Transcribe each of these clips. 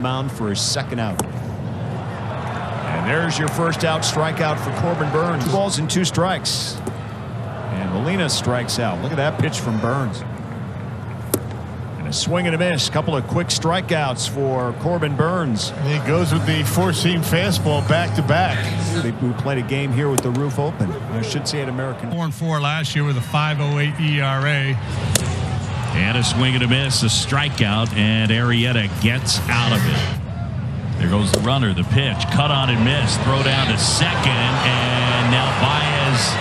Mound for his second out. And there's your first out, strikeout for Corbin Burns. 2 balls and 2 strikes. And Molina strikes out. Look at that pitch from Burns. And a swing and a miss. Couple of quick strikeouts for Corbin Burns. And he goes with the four-seam fastball back to back. We played a game here with the roof open. I should say at American. 4-4 last year with a 5.08 ERA. And a swing and a miss, a strikeout, and Arrieta gets out of it. There goes the runner, the pitch, cut on and miss, throw down to second, and now Baez.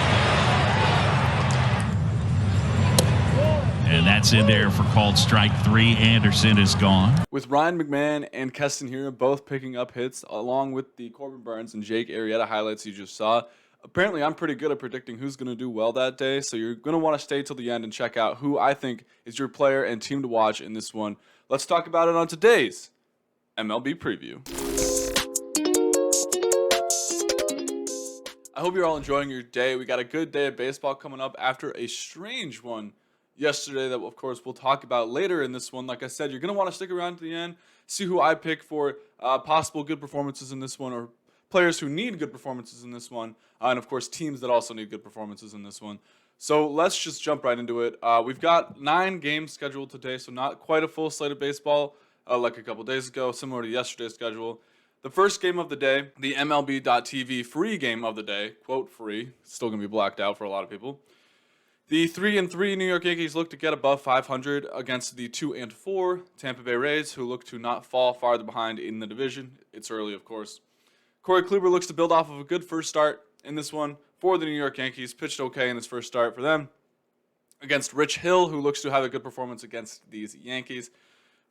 And that's in there for called strike 3. Anderson is gone. With Ryan McMahon and Keston Hiura both picking up hits, along with the Corbin Burns and Jake Arrieta highlights you just saw, apparently I'm pretty good at predicting who's going to do well that day, so you're going to want to stay till the end and check out who I think is your player and team to watch in this one. Let's talk about it on today's MLB Preview. I hope you're all enjoying your day. We got a good day of baseball coming up after a strange one yesterday that, of course, we'll talk about later in this one. Like I said, you're going to want to stick around to the end, see who I pick for possible good performances in this one, or players who need good performances in this one, and of course teams that also need good performances in this one. So let's just jump right into it. We've got 9 games scheduled today, so not quite a full slate of baseball like a couple days ago, similar to yesterday's schedule. The first game of the day, the MLB.TV free game of the day, quote free, still going to be blacked out for a lot of people. The 3-3 New York Yankees look to get above 500 against the 2-4 Tampa Bay Rays, who look to not fall farther behind in the division. It's early, of course. Corey Kluber looks to build off of a good first start in this one for the New York Yankees. Pitched okay in his first start for them against Rich Hill, who looks to have a good performance against these Yankees.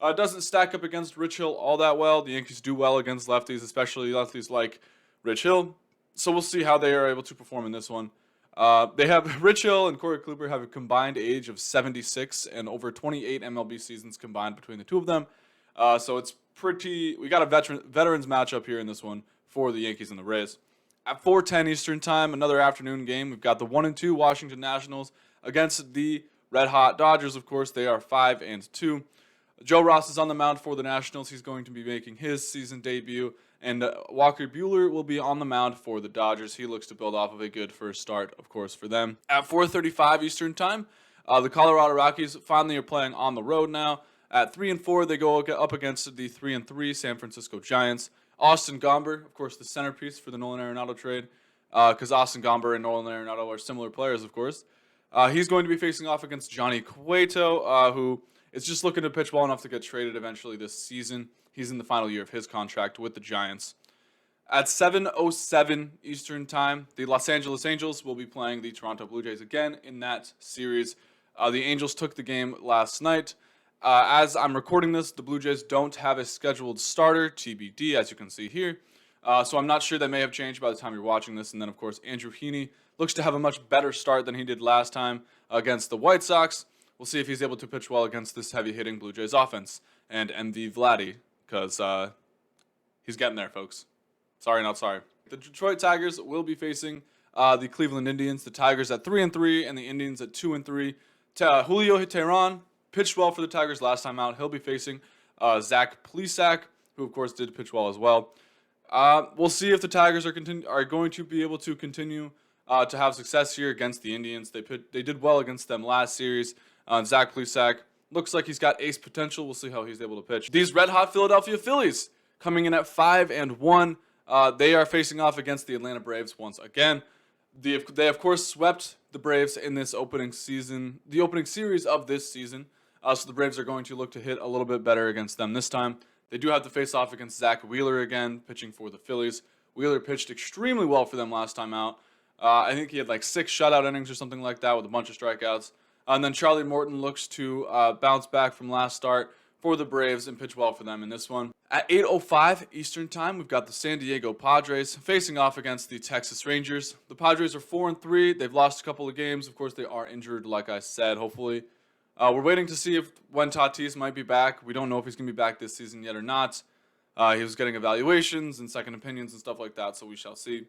Doesn't stack up against Rich Hill all that well. The Yankees do well against lefties, especially lefties like Rich Hill. So we'll see how they are able to perform in this one. They have Rich Hill and Corey Kluber have a combined age of 76 and over 28 MLB seasons combined between the two of them. So it's pretty. We got a veterans matchup here in this one for the Yankees and the Rays. At 4:10 Eastern Time, another afternoon game. We've got the 1-2 Washington Nationals against the Red Hot Dodgers. Of course, they are 5-2. Joe Ross is on the mound for the Nationals. He's going to be making his season debut. And Walker Buehler will be on the mound for the Dodgers. He looks to build off of a good first start, of course, for them. At 4:35 Eastern Time, the Colorado Rockies finally are playing on the road now. At 3-4, they go up against the 3-3 San Francisco Giants. Austin Gomber, of course, the centerpiece for the Nolan Arenado trade, because Austin Gomber and Nolan Arenado are similar players, of course. He's going to be facing off against Johnny Cueto, who is just looking to pitch well enough to get traded eventually this season. He's in the final year of his contract with the Giants. At 7:07 Eastern Time, the Los Angeles Angels will be playing the Toronto Blue Jays again in that series. The Angels took the game last night. As I'm recording this, the Blue Jays don't have a scheduled starter, TBD, as you can see here. So I'm not sure that may have changed by the time you're watching this. And then, of course, Andrew Heaney looks to have a much better start than he did last time against the White Sox. We'll see if he's able to pitch well against this heavy-hitting Blue Jays offense. And MV Vladdy, because he's getting there, folks. Sorry, not sorry. The Detroit Tigers will be facing the Cleveland Indians. The Tigers at 3-3 and the Indians at 2-3. Julio Teheran pitched well for the Tigers last time out. He'll be facing Zach Plesac, who, of course, did pitch well as well. We'll see if the Tigers are going to be able to continue to have success here against the Indians. They did well against them last series. Zach Plesac looks like he's got ace potential. We'll see how he's able to pitch. These red-hot Philadelphia Phillies coming in at 5-1. They are facing off against the Atlanta Braves once again. They of course swept the Braves in this opening series of this season. So the Braves are going to look to hit a little bit better against them this time. They do have to face off against Zach Wheeler again, pitching for the Phillies. Wheeler pitched extremely well for them last time out. I think he had like 6 shutout innings or something like that with a bunch of strikeouts. And then Charlie Morton looks to bounce back from last start for the Braves and pitch well for them in this one. At 8:05 Eastern Time, we've got the San Diego Padres facing off against the Texas Rangers. The Padres are 4-3. They've lost a couple of games. Of course, they are injured, like I said, hopefully. We're waiting to see when Tatis might be back. We don't know if he's going to be back this season yet or not. He was getting evaluations and second opinions and stuff like that, so we shall see.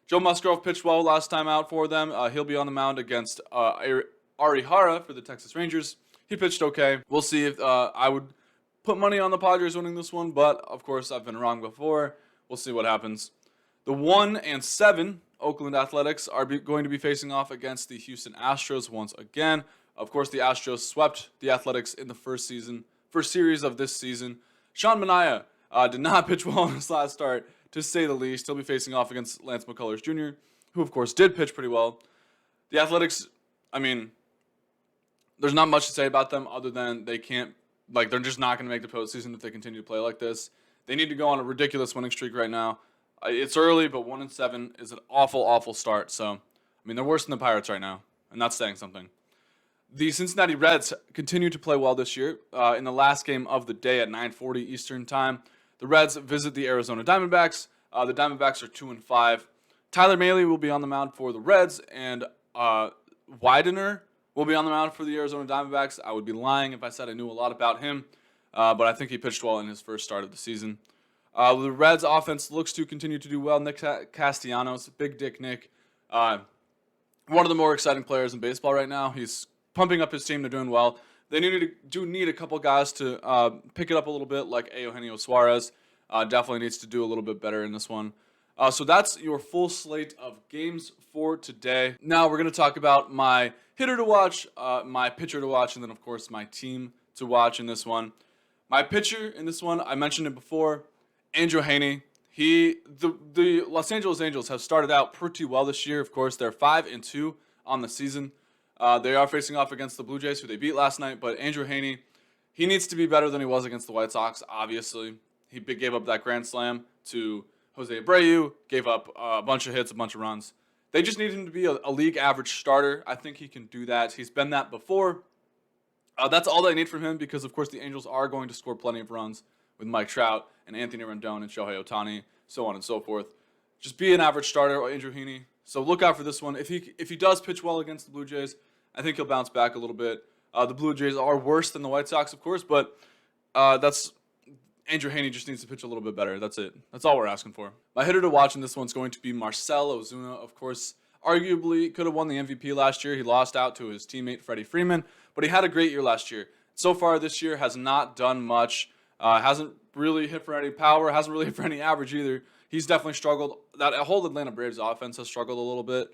Joe Musgrove pitched well last time out for them. He'll be on the mound against Arihara for the Texas Rangers. He pitched okay. We'll see if I would put money on the Padres winning this one, but of course I've been wrong before. We'll see what happens. The 1-7 Oakland Athletics are going to be facing off against the Houston Astros once again. Of course, the Astros swept the Athletics in the first series of this season. Sean Manaea did not pitch well in his last start, to say the least. He'll be facing off against Lance McCullers Jr., who of course did pitch pretty well. The Athletics, I mean, there's not much to say about them other than they're just not going to make the postseason if they continue to play like this. They need to go on a ridiculous winning streak right now. It's early, but 1-7 is an awful, awful start. So, I mean, they're worse than the Pirates right now, and that's saying something. The Cincinnati Reds continue to play well this year. In the last game of the day at 9:40 Eastern Time, the Reds visit the Arizona Diamondbacks. The Diamondbacks are 2-5. Tyler Mahle will be on the mound for the Reds, and Widener will be on the mound for the Arizona Diamondbacks. I would be lying if I said I knew a lot about him, but I think he pitched well in his first start of the season. The Reds' offense looks to continue to do well. Nick Castellanos, Big Dick Nick, one of the more exciting players in baseball right now. He's pumping up his team. They're doing well. They need a couple guys to pick it up a little bit, like Eugenio Suarez. Definitely needs to do a little bit better in this one. So that's your full slate of games for today. Now we're going to talk about my hitter to watch, my pitcher to watch, and then, of course, my team to watch in this one. My pitcher in this one, I mentioned it before, Andrew Heaney. The Los Angeles Angels have started out pretty well this year. Of course, they're 5-2 on the season. They are facing off against the Blue Jays, who they beat last night. But Andrew Heaney, he needs to be better than he was against the White Sox, obviously. He gave up that grand slam to Jose Abreu, gave up a bunch of hits, a bunch of runs. They just need him to be a league average starter. I think he can do that. He's been that before. That's all they need from him because, of course, the Angels are going to score plenty of runs with Mike Trout and Anthony Rendon and Shohei Ohtani, so on and so forth. Just be an average starter, Andrew Heaney. So look out for this one. If he does pitch well against the Blue Jays, I think he'll bounce back a little bit. The Blue Jays are worse than the White Sox, of course, but Andrew Heaney just needs to pitch a little bit better. That's it. That's all we're asking for. My hitter to watch in this one's going to be Marcel Ozuna. Of course, arguably could have won the MVP last year. He lost out to his teammate Freddie Freeman, but he had a great year last year. So far this year has not done much. Hasn't really hit for any power. Hasn't really hit for any average either. He's definitely struggled. That whole Atlanta Braves offense has struggled a little bit.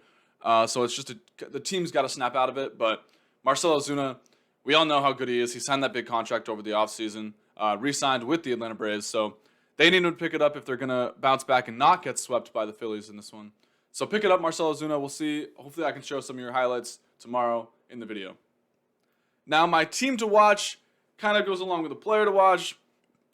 So it's just the team's got to snap out of it. But Marcel Ozuna, we all know how good he is. He signed that big contract over the offseason, re-signed with the Atlanta Braves. So they need to pick it up if they're going to bounce back and not get swept by the Phillies in this one. So pick it up, Marcel Ozuna. We'll see. Hopefully I can show some of your highlights tomorrow in the video. Now my team to watch kind of goes along with the player to watch.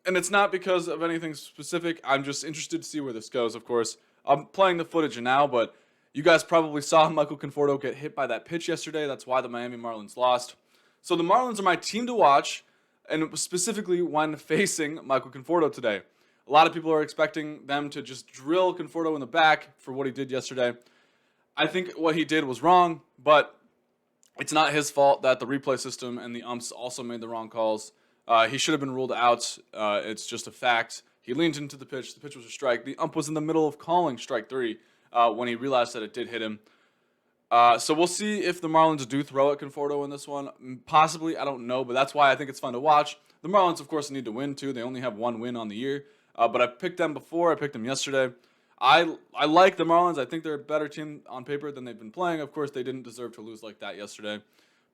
And it's not because of anything specific. I'm just interested to see where this goes, of course. I'm playing the footage now, but you guys probably saw Michael Conforto get hit by that pitch yesterday. That's why the Miami Marlins lost. So the Marlins are my team to watch, and specifically when facing Michael Conforto today. A lot of people are expecting them to just drill Conforto in the back for what he did yesterday. I think what he did was wrong, but it's not his fault that the replay system and the umps also made the wrong calls. He should have been ruled out. It's just a fact. He leaned into the pitch. The pitch was a strike. The ump was in the middle of calling strike 3 when he realized that it did hit him. So we'll see if the Marlins do throw at Conforto in this one. Possibly, I don't know, but that's why I think it's fun to watch. The Marlins, of course, need to win, too. They only have one win on the year. But I picked them before. I picked them yesterday. I like the Marlins. I think they're a better team on paper than they've been playing. Of course, they didn't deserve to lose like that yesterday.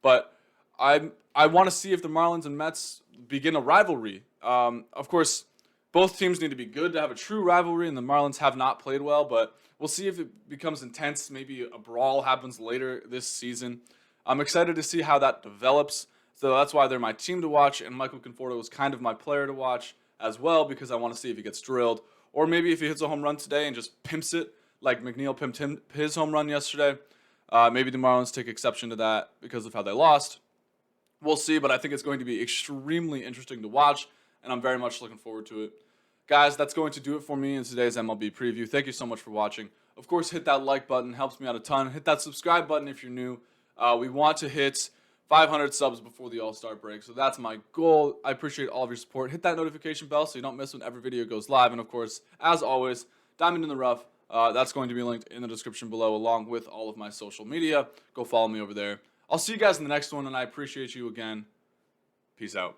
But I want to see if the Marlins and Mets begin a rivalry. Of course, both teams need to be good to have a true rivalry, and the Marlins have not played well, but we'll see if it becomes intense. Maybe a brawl happens later this season. I'm excited to see how that develops, so that's why they're my team to watch, and Michael Conforto is kind of my player to watch as well because I want to see if he gets drilled, or maybe if he hits a home run today and just pimps it like McNeil pimped his home run yesterday. Maybe the Marlins take exception to that because of how they lost. We'll see, but I think it's going to be extremely interesting to watch, and I'm very much looking forward to it. Guys, that's going to do it for me in today's MLB preview. Thank you so much for watching. Of course, hit that like button. Helps me out a ton. Hit that subscribe button if you're new. We want to hit 500 subs before the All-Star break, so that's my goal. I appreciate all of your support. Hit that notification bell so you don't miss when every video goes live. And, of course, as always, Diamond in the Rough. That's going to be linked in the description below along with all of my social media. Go follow me over there. I'll see you guys in the next one, and I appreciate you again. Peace out.